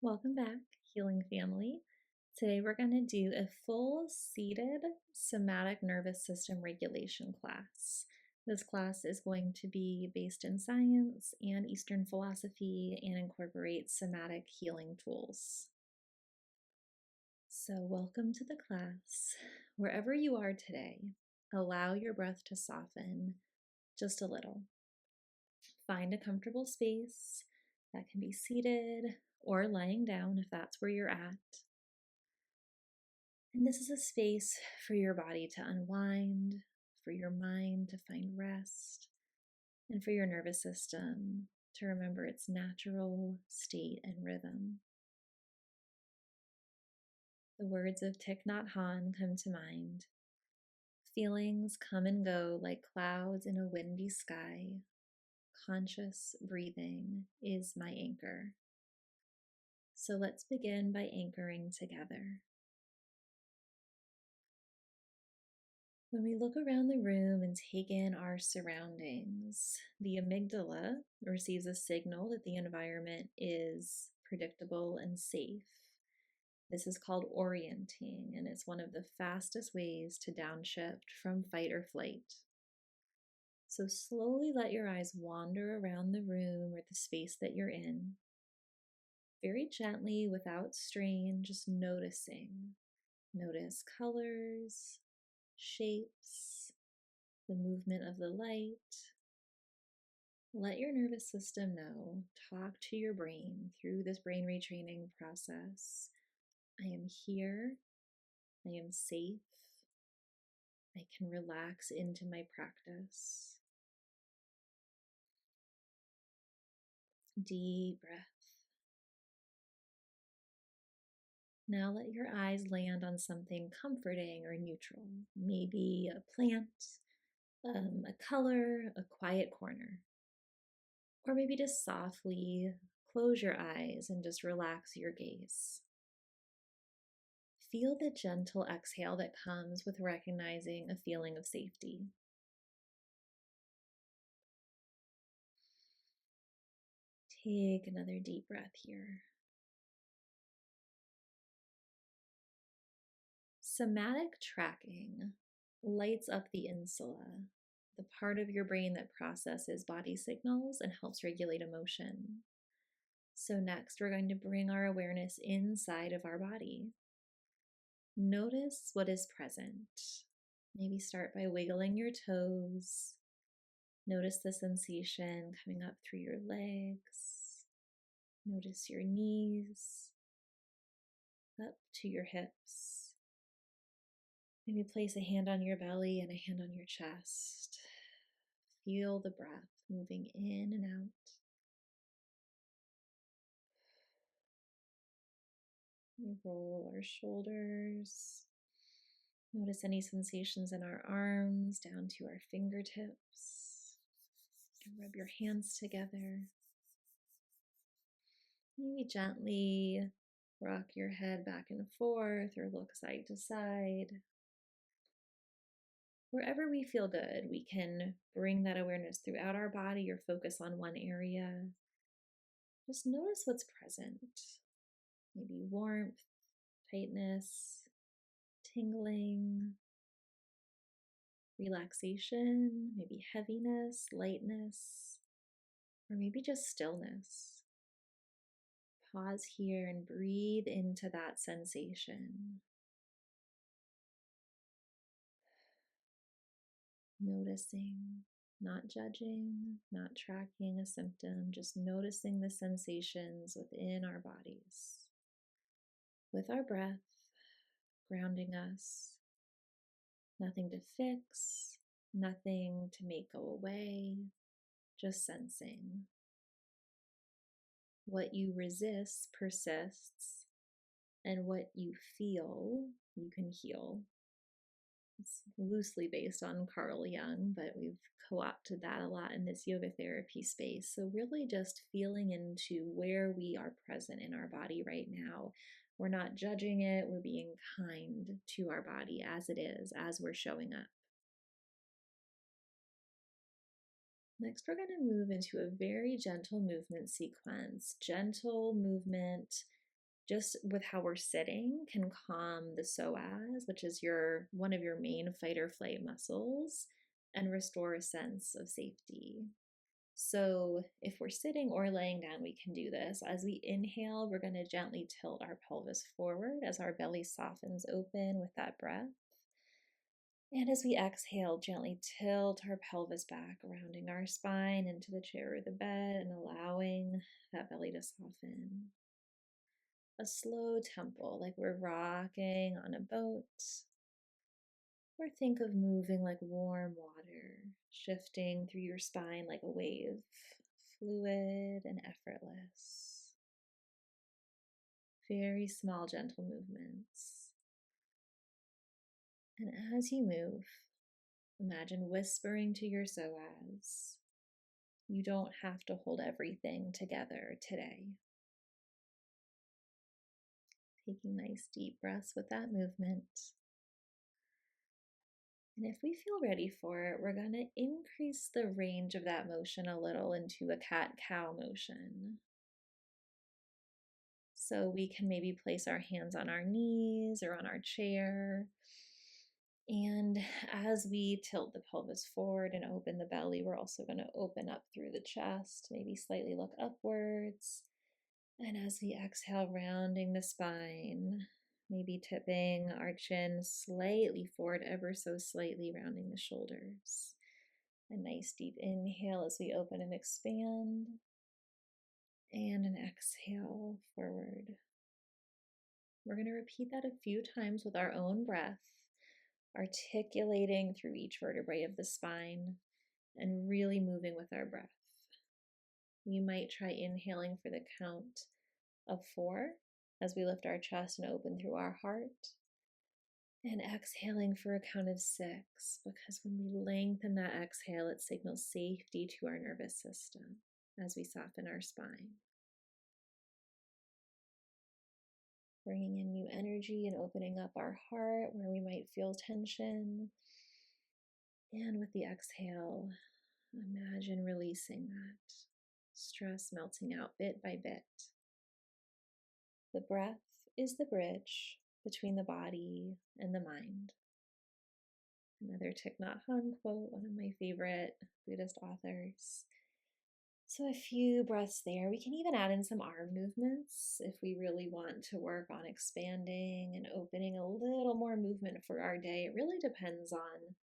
Welcome back, Healing Family. Today we're going to do a full seated somatic nervous system regulation class. This class is going to be based in science and Eastern philosophy and incorporates somatic healing tools. So, welcome to the class. Wherever you are today, allow your breath to soften just a little. Find a comfortable space that can be seated or lying down if that's where you're at. And this is a space for your body to unwind, for your mind to find rest, and for your nervous system to remember its natural state and rhythm. The words of Thich Nhat Hanh come to mind. Feelings come and go like clouds in a windy sky. Conscious breathing is my anchor. So let's begin by anchoring together. When we look around the room and take in our surroundings, the amygdala receives a signal that the environment is predictable and safe. This is called orienting, and it's one of the fastest ways to downshift from fight or flight. So slowly let your eyes wander around the room or the space that you're in. Very gently, without strain, just noticing. Notice colors, shapes, the movement of the light. Let your nervous system know. Talk to your brain through this brain retraining process. I am here. I am safe. I can relax into my practice. Deep breath. Now let your eyes land on something comforting or neutral. Maybe a plant, a color, a quiet corner. Or maybe just softly close your eyes and just relax your gaze. Feel the gentle exhale that comes with recognizing a feeling of safety. Take another deep breath here. Somatic tracking lights up the insula, the part of your brain that processes body signals and helps regulate emotion. So next, we're going to bring our awareness inside of our body. Notice what is present. Maybe start by wiggling your toes. Notice the sensation coming up through your legs. Notice your knees, up to your hips. Maybe place a hand on your belly and a hand on your chest. Feel the breath moving in and out. We roll our shoulders. Notice any sensations in our arms down to our fingertips. Rub your hands together. Maybe gently rock your head back and forth or look side to side. Wherever we feel good, we can bring that awareness throughout our body or focus on one area. Just notice what's present. Maybe warmth, tightness, tingling, relaxation, maybe heaviness, lightness, or maybe just stillness. Pause here and breathe into that sensation. Noticing, not judging, not tracking a symptom, just noticing the sensations within our bodies. With our breath grounding us, nothing to fix, nothing to make go away, just sensing. What you resist persists, and what you feel, you can heal. It's loosely based on Carl Jung, but we've co-opted that a lot in this yoga therapy space. So really just feeling into where we are present in our body right now. We're not judging it, we're being kind to our body as it is, as we're showing up. Next, we're going to move into a very gentle movement sequence. Gentle movement just with how we're sitting, can calm the psoas, which is one of your main fight or flight muscles, and restore a sense of safety. So if we're sitting or laying down, we can do this. As we inhale, we're going to gently tilt our pelvis forward as our belly softens open with that breath. And as we exhale, gently tilt our pelvis back, rounding our spine into the chair or the bed and allowing that belly to soften. A slow tempo, like we're rocking on a boat. Or think of moving like warm water, shifting through your spine like a wave, fluid and effortless. Very small, gentle movements. And as you move, imagine whispering to your psoas, you don't have to hold everything together today. Taking nice deep breaths with that movement. And if we feel ready for it, we're going to increase the range of that motion a little into a cat-cow motion. So we can maybe place our hands on our knees or on our chair. And as we tilt the pelvis forward and open the belly, we're also going to open up through the chest, maybe slightly look upwards. And as we exhale, rounding the spine, maybe tipping our chin slightly forward, ever so slightly, rounding the shoulders. A nice deep inhale as we open and expand. And an exhale forward. We're going to repeat that a few times with our own breath, articulating through each vertebrae of the spine and really moving with our breath. We might try inhaling for the count of 4 as we lift our chest and open through our heart, and exhaling for a count of 6, because when we lengthen that exhale, it signals safety to our nervous system as we soften our spine. Bringing in new energy and opening up our heart where we might feel tension. And with the exhale, imagine releasing that stress melting out bit by bit. The breath is the bridge between the body and the mind. Another Thich Nhat Hanh quote, one of my favorite Buddhist authors. So a few breaths there. We can even add in some arm movements if we really want to work on expanding and opening a little more movement for our day. It really depends on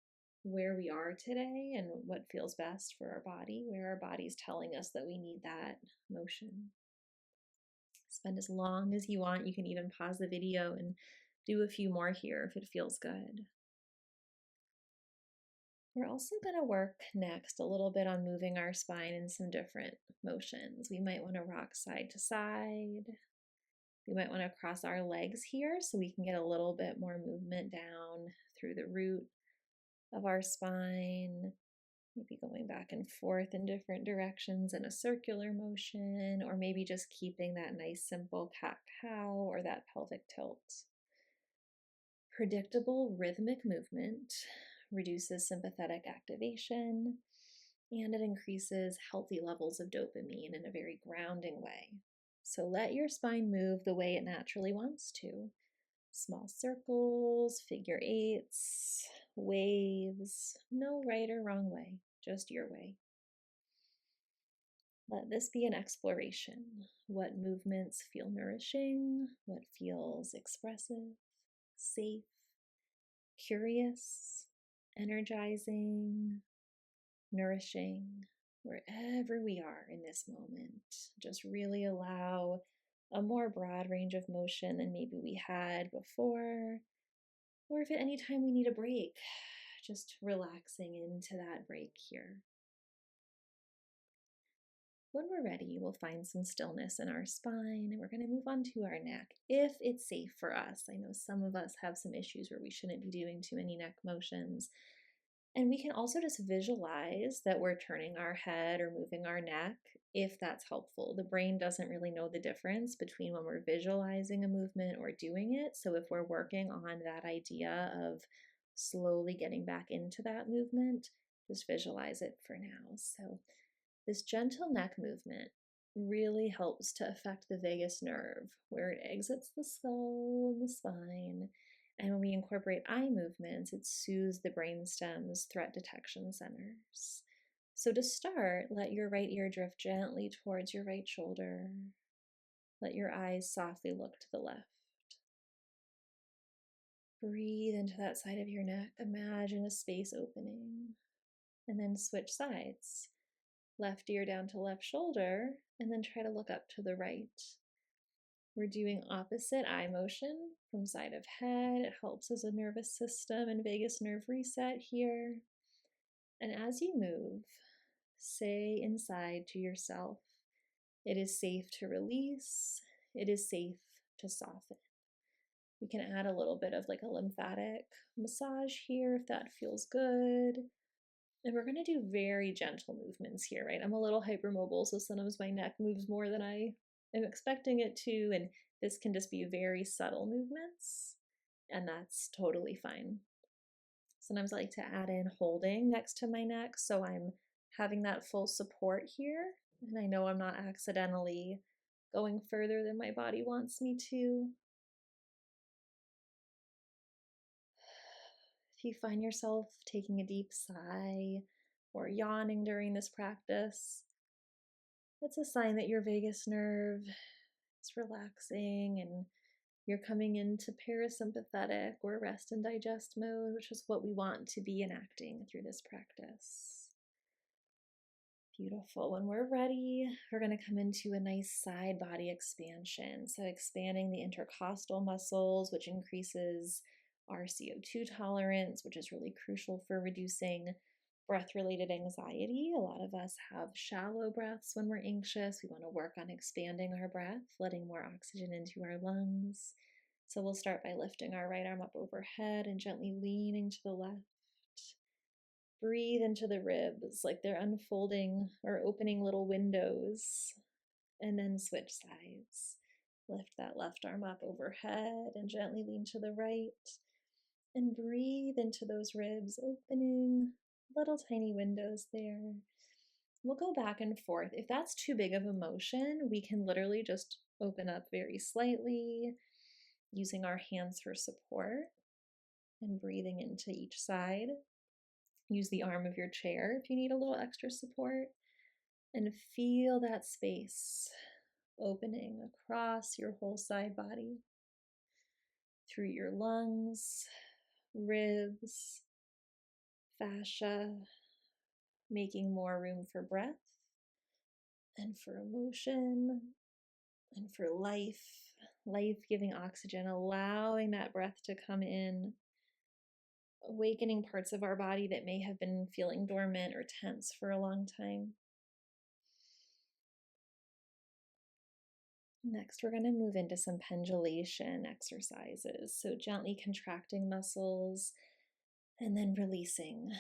where we are today and what feels best for our body, where our body's telling us that we need that motion. Spend as long as you want. You can even pause the video and do a few more here if it feels good. We're also going to work next a little bit on moving our spine in some different motions. We might want to rock side to side. We might want to cross our legs here so we can get a little bit more movement down through the root of our spine. Maybe going back and forth in different directions in a circular motion, or maybe just keeping that nice simple cat-cow or that pelvic tilt. Predictable rhythmic movement reduces sympathetic activation, and it increases healthy levels of dopamine in a very grounding way. So let your spine move the way it naturally wants to. Small circles, figure eights, waves, no right or wrong way, just your way. Let this be an exploration. What movements feel nourishing? What feels expressive, safe, curious, energizing, nourishing, wherever we are in this moment. Just really allow a more broad range of motion than maybe we had before, or if at any time we need a break, just relaxing into that break here. When we're ready, we'll find some stillness in our spine, and we're going to move on to our neck, if it's safe for us. I know some of us have some issues where we shouldn't be doing too many neck motions. And we can also just visualize that we're turning our head or moving our neck, if that's helpful. The brain doesn't really know the difference between when we're visualizing a movement or doing it. So if we're working on that idea of slowly getting back into that movement, just visualize it for now. So this gentle neck movement really helps to affect the vagus nerve, where it exits the skull and the spine. And when we incorporate eye movements, it soothes the brainstem's threat detection centers. So to start, let your right ear drift gently towards your right shoulder. Let your eyes softly look to the left. Breathe into that side of your neck. Imagine a space opening. And then switch sides. Left ear down to left shoulder, and then try to look up to the right. We're doing opposite eye motion from side of head. It helps as a nervous system and vagus nerve reset here. And as you move, say inside to yourself, it is safe to release. It is safe to soften. We can add a little bit of like a lymphatic massage here if that feels good. And we're going to do very gentle movements here, right? I'm a little hypermobile, so sometimes my neck moves more than I am expecting it to, and this can just be very subtle movements, and that's totally fine. Sometimes I like to add in holding next to my neck, so I'm having that full support here, and I know I'm not accidentally going further than my body wants me to. If you find yourself taking a deep sigh or yawning during this practice, it's a sign that your vagus nerve is relaxing and you're coming into parasympathetic or rest and digest mode, which is what we want to be enacting through this practice. Beautiful. When we're ready, we're going to come into a nice side body expansion. So expanding the intercostal muscles, which increases our CO2 tolerance, which is really crucial for reducing breath-related anxiety. A lot of us have shallow breaths when we're anxious. We want to work on expanding our breath, letting more oxygen into our lungs. So we'll start by lifting our right arm up overhead and gently leaning to the left. Breathe into the ribs like they're unfolding or opening little windows, and then switch sides. Lift that left arm up overhead and gently lean to the right, and breathe into those ribs, opening little tiny windows there. We'll go back and forth. If that's too big of a motion, we can literally just open up very slightly, using our hands for support and breathing into each side. Use the arm of your chair if you need a little extra support, and feel that space opening across your whole side body, through your lungs, ribs, fascia, making more room for breath and for emotion and for life-giving oxygen, allowing that breath to come in, awakening parts of our body that may have been feeling dormant or tense for a long time. Next, we're going to move into some pendulation exercises. So gently contracting muscles and then releasing.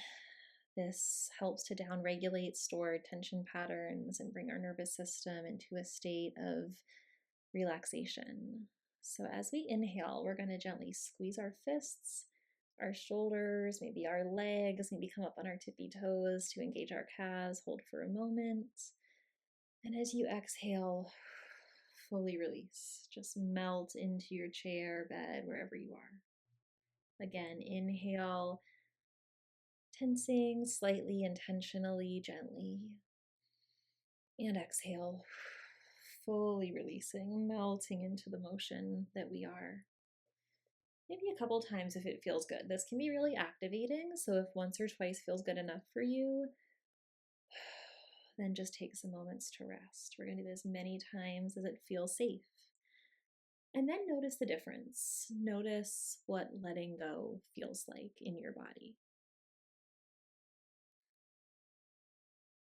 This helps to downregulate stored tension patterns and bring our nervous system into a state of relaxation. So as we inhale, we're going to gently squeeze our fists, our shoulders, maybe our legs, maybe come up on our tippy toes to engage our calves, hold for a moment. And as you exhale, fully release. Just melt into your chair, bed, wherever you are. Again, inhale, tensing slightly, intentionally, gently. And exhale, fully releasing, melting into the motion that we are. Maybe a couple times if it feels good. This can be really activating, so if once or twice feels good enough for you, then just take some moments to rest. We're going to do this many times as it feels safe. And then notice the difference. Notice what letting go feels like in your body.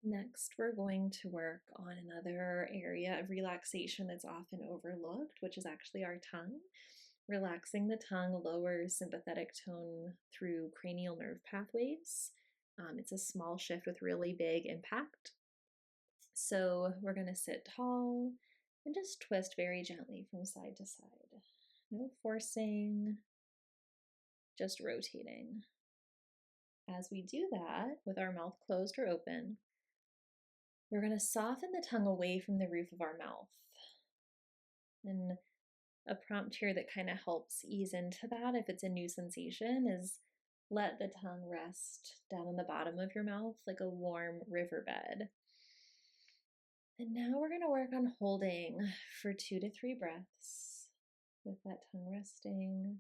Next, we're going to work on another area of relaxation that's often overlooked, which is actually our tongue. Relaxing the tongue lowers sympathetic tone through cranial nerve pathways. It's a small shift with really big impact. So we're going to sit tall and just twist very gently from side to side. No forcing, just rotating. As we do that, with our mouth closed or open, We're going to soften the tongue away from the roof of our mouth. And a prompt here that kind of helps ease into that, if it's a new sensation, is let the tongue rest down on the bottom of your mouth like a warm riverbed. And now we're going to work on holding for 2 to 3 breaths with that tongue resting.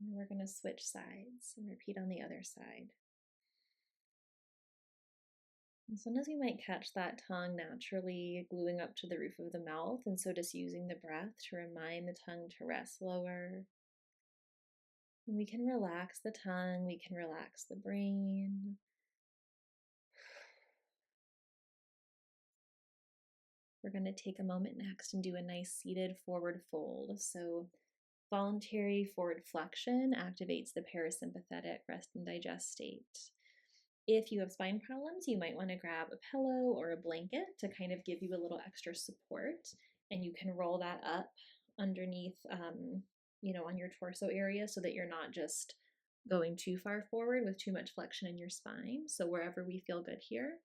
And we're going to switch sides and repeat on the other side. And sometimes you might catch that tongue naturally gluing up to the roof of the mouth, and so just using the breath to remind the tongue to rest lower. And we can relax the tongue, we can relax the brain. We're going to take a moment next and do a nice seated forward fold. So voluntary forward flexion activates the parasympathetic rest and digest state. If you have spine problems, you might want to grab a pillow or a blanket to kind of give you a little extra support, and you can roll that up underneath, on your torso area so that you're not just going too far forward with too much flexion in your spine. So wherever we feel good here,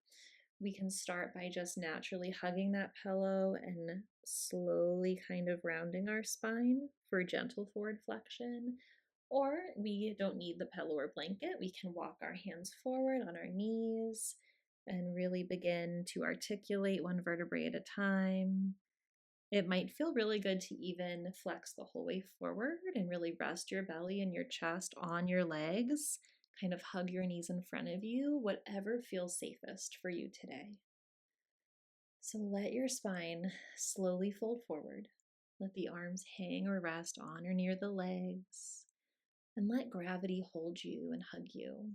we can start by just naturally hugging that pillow and slowly kind of rounding our spine for gentle forward flexion. Or we don't need the pillow or blanket. We can walk our hands forward on our knees and really begin to articulate one vertebrae at a time. It might feel really good to even flex the whole way forward and really rest your belly and your chest on your legs. Kind of hug your knees in front of you, whatever feels safest for you today. So let your spine slowly fold forward. Let the arms hang or rest on or near the legs. And let gravity hold you and hug you.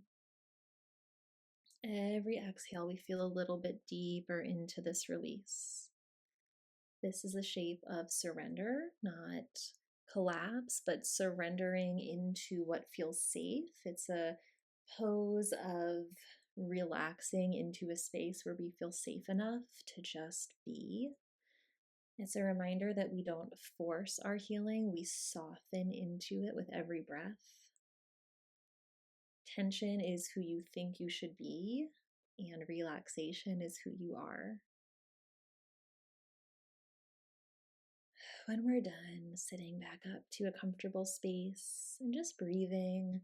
Every exhale, we feel a little bit deeper into this release. This is a shape of surrender, not collapse, but surrendering into what feels safe. It's a pose of relaxing into a space where we feel safe enough to just be. It's a reminder that we don't force our healing, we soften into it with every breath. Tension is who you think you should be, and relaxation is who you are. When we're done, sitting back up to a comfortable space and just breathing,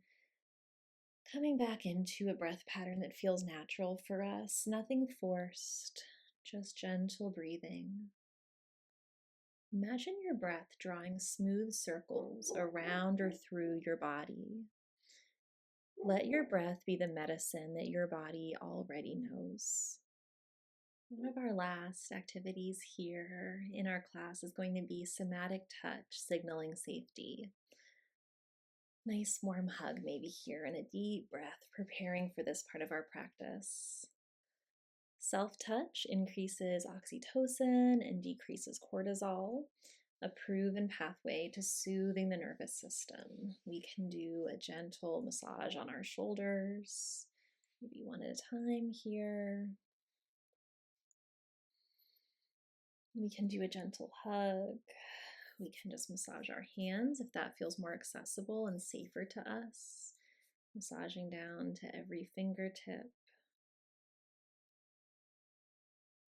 coming back into a breath pattern that feels natural for us, nothing forced, just gentle breathing. Imagine your breath drawing smooth circles around or through your body. Let your breath be the medicine that your body already knows. One of our last activities here in our class is going to be somatic touch, signaling safety. Nice warm hug maybe here and a deep breath, preparing for this part of our practice. Self-touch increases oxytocin and decreases cortisol, a proven pathway to soothing the nervous system. We can do a gentle massage on our shoulders, maybe one at a time here. We can do a gentle hug. We can just massage our hands if that feels more accessible and safer to us. Massaging down to every fingertip.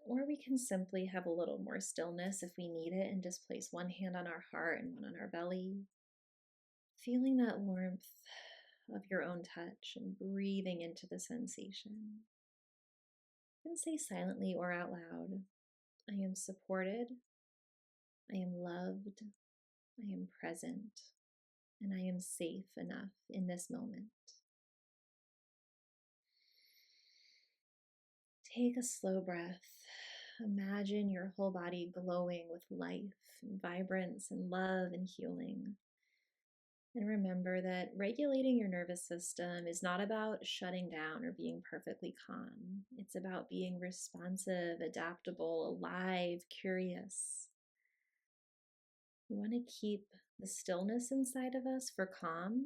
Or we can simply have a little more stillness if we need it and just place one hand on our heart and one on our belly. Feeling that warmth of your own touch and breathing into the sensation. You can say silently or out loud, I am supported, I am loved, I am present, and I am safe enough in this moment. Take a slow breath. Imagine your whole body glowing with life and vibrance and love and healing. And remember that regulating your nervous system is not about shutting down or being perfectly calm. It's about being responsive, adaptable, alive, curious. We want to keep the stillness inside of us for calm,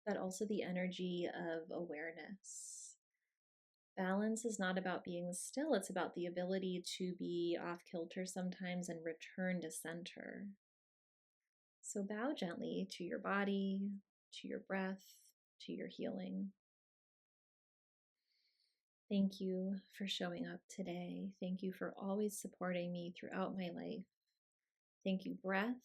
but also the energy of awareness. Balance is not about being still, it's about the ability to be off kilter sometimes and return to center. So bow gently to your body, to your breath, to your healing. Thank you for showing up today. Thank you for always supporting me throughout my life. Thank you, breath.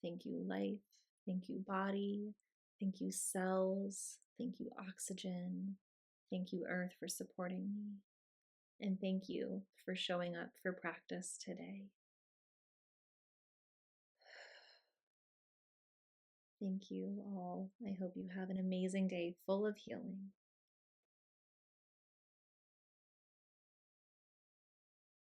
Thank you, life. Thank you, body. Thank you, cells. Thank you, oxygen. Thank you, earth, for supporting me. And thank you for showing up for practice today. Thank you all. I hope you have an amazing day full of healing.